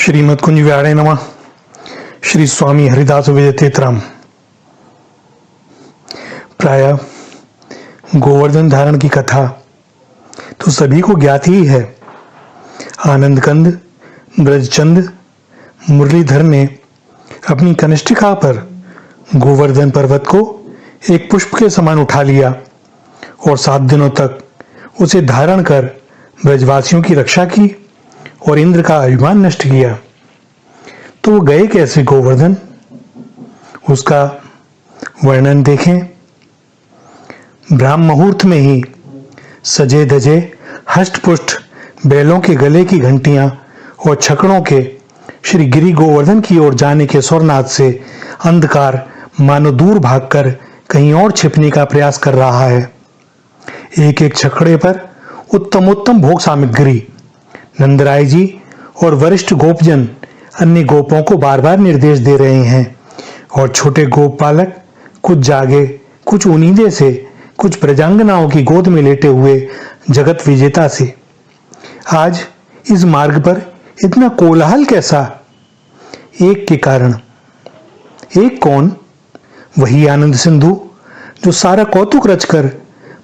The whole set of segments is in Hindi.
श्रीमद कुंज व्याणे नमः। श्री स्वामी हरिदास विजयतेतराम। प्राय गोवर्धन धारण की कथा तो सभी को ज्ञात ही है। आनंद कंद ब्रजचंद मुरलीधर ने अपनी कनिष्ठिका पर गोवर्धन पर्वत को एक पुष्प के समान उठा लिया और 7 दिनों तक उसे धारण कर ब्रजवासियों की रक्षा की और इंद्र का अभिमान नष्ट किया। तो वो गए कैसे गोवर्धन, उसका वर्णन देखें। ब्राह्म मुहूर्त में ही सजे धजे हष्टपुष्ट बैलों के गले की घंटियां और छकड़ों के श्री गिरि गोवर्धन की ओर जाने के स्वरनाद से अंधकार मानो दूर भागकर कहीं और छिपने का प्रयास कर रहा है। एक एक छकड़े पर उत्तम भोग सामग्री नंदराय जी और वरिष्ठ गोपजन अन्य गोपों को बार बार निर्देश दे रहे हैं और छोटे गोप बालक कुछ जागे कुछ उनींदे से कुछ प्रजांगनाओं की गोद में लेटे हुए जगत विजेता से। आज इस मार्ग पर इतना कोलाहल कैसा? एक के कारण। एक कौन? वही आनंद सिंधु जो सारा कौतुक रचकर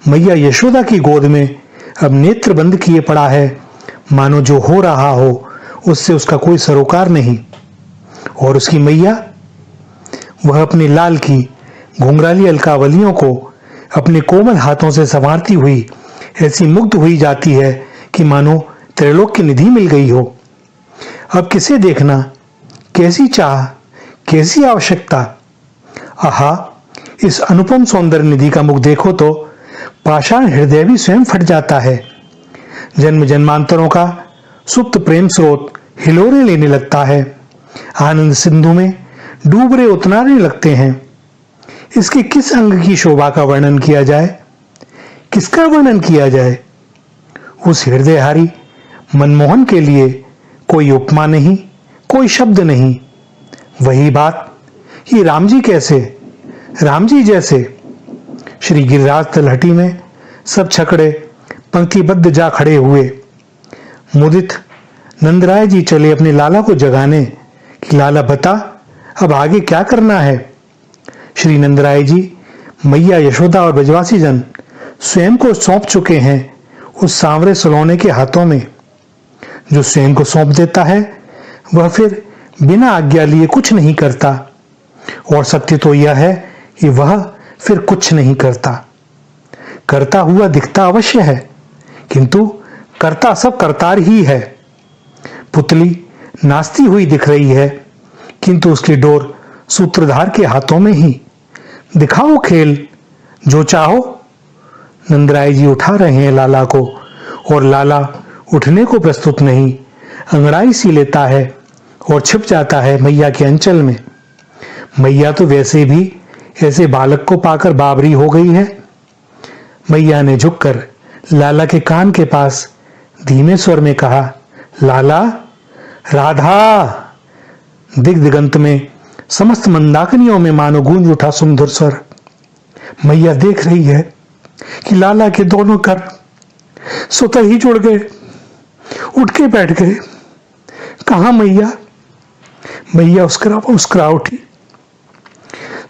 मैया यशोदा की गोद में अब नेत्र बंद किए पड़ा है, मानो जो हो रहा हो उससे उसका कोई सरोकार नहीं। और उसकी मैया, वह अपने लाल की घुंघराली अलकावलियों को अपने कोमल हाथों से संवारती हुई ऐसी मुग्ध हुई जाती है कि मानो त्रैलोक की निधि मिल गई हो। अब किसे देखना, कैसी चाह, कैसी आवश्यकता। आहा, इस अनुपम सौंदर्य निधि का मुख देखो तो पाषाण हृदय भी स्वयं फट जाता है। जन्म जन्मांतरों का सुप्त प्रेम स्रोत हिलोरे लेने लगता है। आनंद सिंधु में डूबरे उतनाने लगते हैं। इसके किस अंग की शोभा का वर्णन किया जाए, किसका वर्णन किया जाए? उस हृदयहारी मनमोहन के लिए कोई उपमा नहीं, कोई शब्द नहीं। वही बात, ये राम जी कैसे, राम जी जैसे। श्री गिरिराज तलहटी में सब छकड़े पंक्तिबद्ध जा खड़े हुए। मुदित नंदराय जी चले अपने लाला को जगाने कि लाला बता, अब आगे क्या करना है। श्री नंदराय जी मैया यशोदा और ब्रजवासी जन स्वयं को सौंप चुके हैं उस सांवरे सलोने के हाथों में। जो स्वयं को सौंप देता है वह फिर बिना आज्ञा लिए कुछ नहीं करता, और सत्य तो यह है कि वह फिर कुछ नहीं करता। करता हुआ दिखता अवश्य है, किंतु करता सब करतार ही है। पुतली नाचती हुई दिख रही है, किंतु उसकी डोर सूत्रधार के हाथों में ही। दिखाओ खेल, जो चाहो। नंदराय जी उठा रहे हैं लाला को, और लाला उठने को प्रस्तुत नहीं, अंगड़ाई सी लेता है और छिप जाता है मैया के अंचल में। मैया तो वैसे भी ऐसे बालक को पाकर बाबरी हो गई है। मैया ने झुककर लाला के कान के पास धीमे स्वर में कहा, लाला, राधा। दिग्दिगंत में समस्त मंदाकिनियों में मानो गूंज उठा सुमधुर स्वर। मैया देख रही है कि लाला के दोनों कर स्वतः ही जुड़ गए, उठ के बैठ गए। कहा मैया? मैया उसकरा उठी।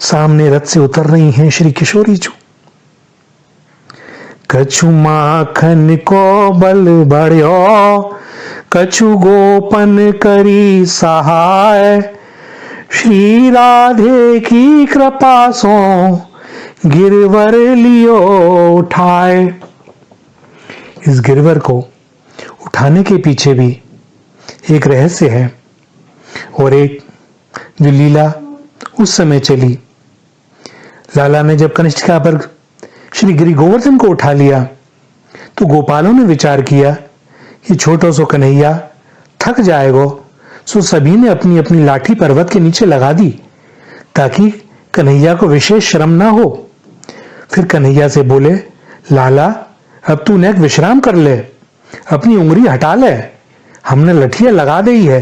सामने रथ से उतर रही हैं श्री किशोरी जी। कछु माखन को बल बढ़्यो, कछु गोपन करी सहाय। श्री राधे की कृपा सो गिरवर लियो उठाए। इस गिरवर को उठाने के पीछे भी एक रहस्य है, और एक जो लीला उस समय चली। लाला ने जब कनिष्ठिका पर श्री गिरि गोवर्धन को उठा लिया तो गोपालों ने विचार किया कि छोटो सो कन्हैया थक जाएगो, सो सभी ने अपनी अपनी लाठी पर्वत के नीचे लगा दी ताकि कन्हैया को विशेष श्रम ना हो। फिर कन्हैया से बोले, लाला, अब तू नेक विश्राम कर ले, अपनी उंगली हटा ले, हमने लठियां लगा दी है,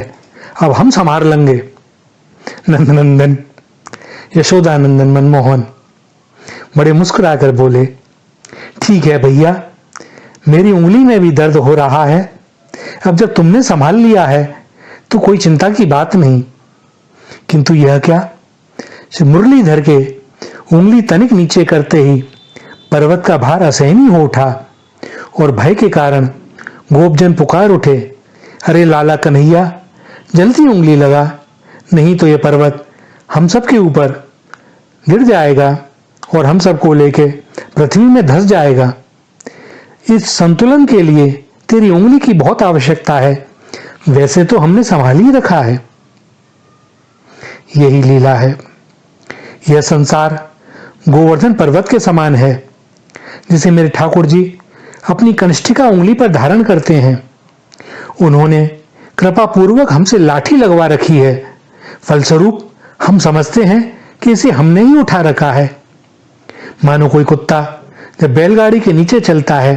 अब हम संभाल लेंगे। नंदनंदन यशोदानंदन मनमोहन बड़े मुस्कुराकर बोले, ठीक है भैया, मेरी उंगली में भी दर्द हो रहा है, अब जब तुमने संभाल लिया है तो कोई चिंता की बात नहीं। किंतु यह क्या, श्री मुरलीधर के उंगली तनिक नीचे करते ही पर्वत का भार असहनीय हो उठा और भय के कारण गोपजन पुकार उठे, अरे लाला कन्हैया, जल्दी उंगली लगा, नहीं तो यह पर्वत हम सब के ऊपर गिर जाएगा और हम सबको लेके पृथ्वी में धंस जाएगा। इस संतुलन के लिए तेरी उंगली की बहुत आवश्यकता है, वैसे तो हमने संभाल ही रखा है। यही लीला है। यह संसार गोवर्धन पर्वत के समान है, जिसे मेरे ठाकुर जी अपनी कनिष्ठिका उंगली पर धारण करते हैं। उन्होंने कृपा पूर्वक हमसे लाठी लगवा रखी है, फलस्वरूप हम समझते हैं कि इसे हमने ही उठा रखा है। मानो कोई कुत्ता जब बैलगाड़ी के नीचे चलता है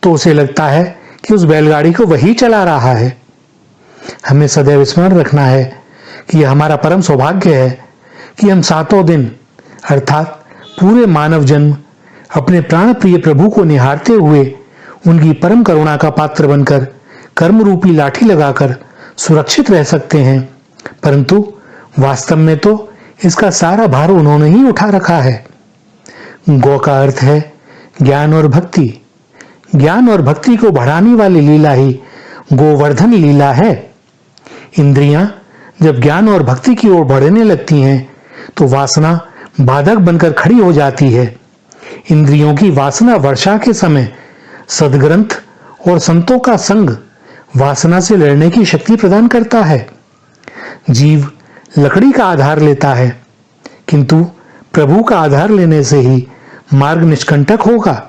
तो उसे लगता है कि उस बैलगाड़ी को वही चला रहा है। हमें सदैव स्मरण रखना है कि यह हमारा परम सौभाग्य है कि हम 7 दिन अर्थात पूरे मानव जन्म अपने प्राण प्रिय प्रभु को निहारते हुए उनकी परम करुणा का पात्र बनकर कर्म रूपी लाठी लगाकर सुरक्षित रह सकते हैं। परंतु वास्तव में तो इसका सारा भार उन्होंने ही उठा रखा है। गौ का अर्थ है ज्ञान और भक्ति। ज्ञान और भक्ति को बढ़ाने वाली लीला ही गोवर्धन लीला है। इंद्रियां जब ज्ञान और भक्ति की ओर बढ़ने लगती हैं तो वासना बाधक बनकर खड़ी हो जाती है। इंद्रियों की वासना वर्षा के समय सद्ग्रंथ और संतों का संग वासना से लड़ने की शक्ति प्रदान करता है। जीव लकड़ी का आधार लेता है, किंतु प्रभु का आधार लेने से ही मार्ग निष्कंटक होगा।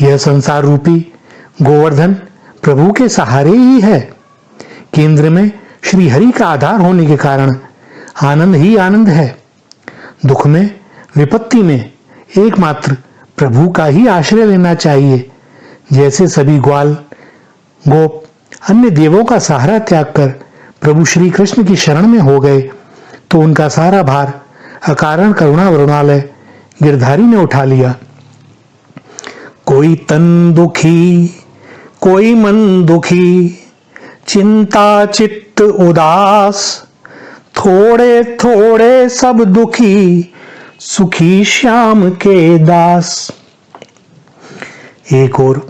यह संसार रूपी गोवर्धन प्रभु के सहारे ही है। केंद्र में श्री हरि का आधार होने के कारण आनंद ही आनंद है। दुख में, विपत्ति में एकमात्र प्रभु का ही आश्रय लेना चाहिए। जैसे सभी ग्वाल गोप अन्य देवों का सहारा त्याग कर प्रभु श्री कृष्ण की शरण में हो गए तो उनका सारा भार अकारण करुणा वरुणालय गिरधारी ने उठा लिया। कोई तन दुखी, कोई मन दुखी, चिंता चित्त उदास, थोड़े थोड़े सब दुखी, सुखी श्याम के दास। एक और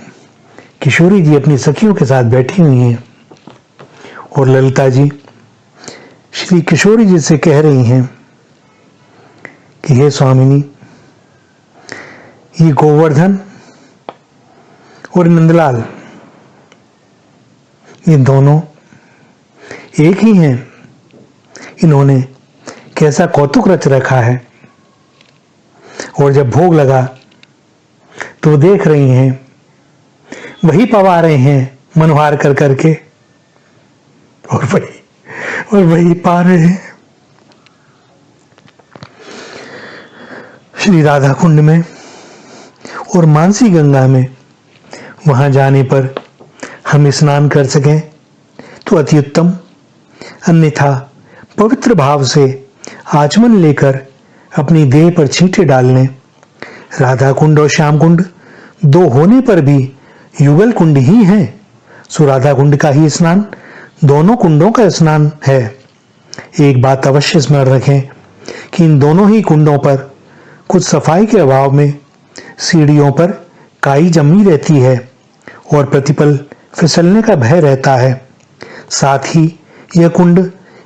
किशोरी जी अपनी सखियों के साथ बैठी हुई हैं और ललिता जी श्री किशोरी जी से कह रही हैं कि हे स्वामिनी, ये गोवर्धन और नंदलाल ये दोनों एक ही हैं। इन्होंने कैसा कौतुक रच रखा है। और जब भोग लगा तो देख रही हैं, वही पवा रहे हैं मनोहार कर करके और वही पा रहे हैं। श्री राधा कुंड में और मानसी गंगा में वहां जाने पर हम स्नान कर सकें तो अति उत्तम, अन्यथा पवित्र भाव से आचमन लेकर अपनी देह पर छींटे डालने। राधा कुंड और श्याम कुंड दो होने पर भी युगल कुंड ही हैं। सो राधा कुंड का ही स्नान दोनों कुंडों का स्नान है। एक बात अवश्य स्मरण रखें कि इन दोनों ही कुंडों पर कुछ सफाई के अभाव में सीढ़ियों पर काई जमी रहती है और प्रतिपल फिसलने का भय रहता है। साथ ही यह कुंड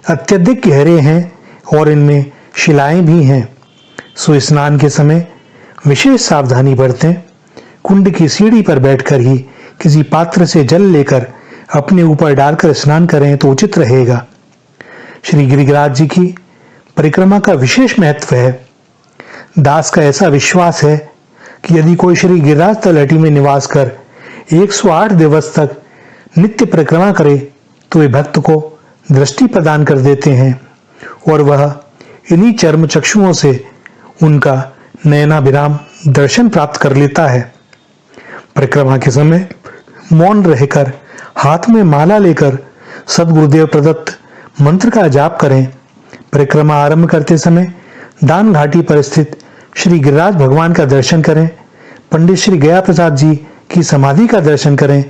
अत्यधिक गहरे हैं और इनमें शिलाएं भी हैं। सो स्नान के समय विशेष सावधानी बरतें। कुंड की सीढ़ी पर बैठकर ही किसी पात्र से जल लेकर अपने ऊपर डालकर स्नान करें तो उचित रहेगा। श्री गिरिराज जी की परिक्रमा का विशेष महत्व है। दास का ऐसा विश्वास है कि यदि कोई श्री गिरिराज तलहटी में निवास कर 108 दिवस तक नित्य परिक्रमा करे तो वे भक्त को दृष्टि प्रदान कर देते हैं और वह इन्हीं चर्म चक्षुओं से उनका नयनाभिराम दर्शन प्राप्त कर लेता है। परिक्रमा के समय मौन रहकर हाथ में माला लेकर सद्गुरुदेव प्रदत्त मंत्र का जाप करें। परिक्रमा आरंभ करते समय दान घाटी पर स्थित श्री गिरिराज भगवान का दर्शन करें। पंडित श्री गया प्रसाद जी की समाधि का दर्शन करें।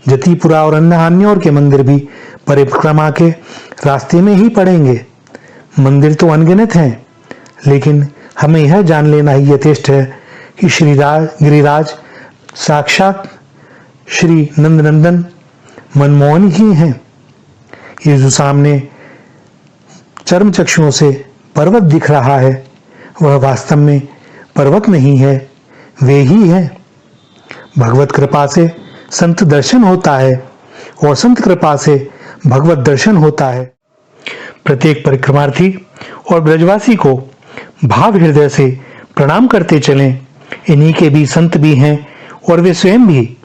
जतीपुरा और अन्य और के मंदिर भी परिक्रमा के रास्ते में ही पड़ेंगे। मंदिर तो अनगिनत हैं, लेकिन हमें यह जान लेना ही यथेष्ट है कि गिरिराज साक्षात श्री नंदनंदन मनमोहन ही हैं। ये जो सामने चर्म चक्षुओं से पर्वत दिख रहा है, वह वास्तव में पर्वत नहीं है, वे ही हैं। भगवत कृपा से संत दर्शन होता है और संत कृपा से भगवत दर्शन होता है। प्रत्येक परिक्रमार्थी और ब्रजवासी को भाव हृदय से प्रणाम करते चलें। इन्हीं के भी संत भी हैं और वे स्वयं भी।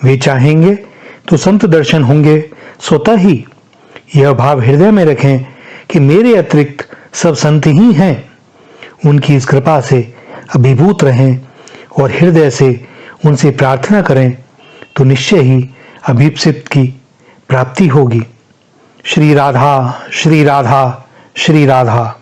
वे चाहेंगे तो संत दर्शन होंगे स्वतः ही। यह भाव हृदय में रखें कि मेरे अतिरिक्त सब संत ही हैं। उनकी इस कृपा से अभिभूत रहें और हृदय से उनसे प्रार्थना करें तो निश्चय ही अभीप्सित की प्राप्ति होगी। श्री राधा, श्री राधा, श्री राधा।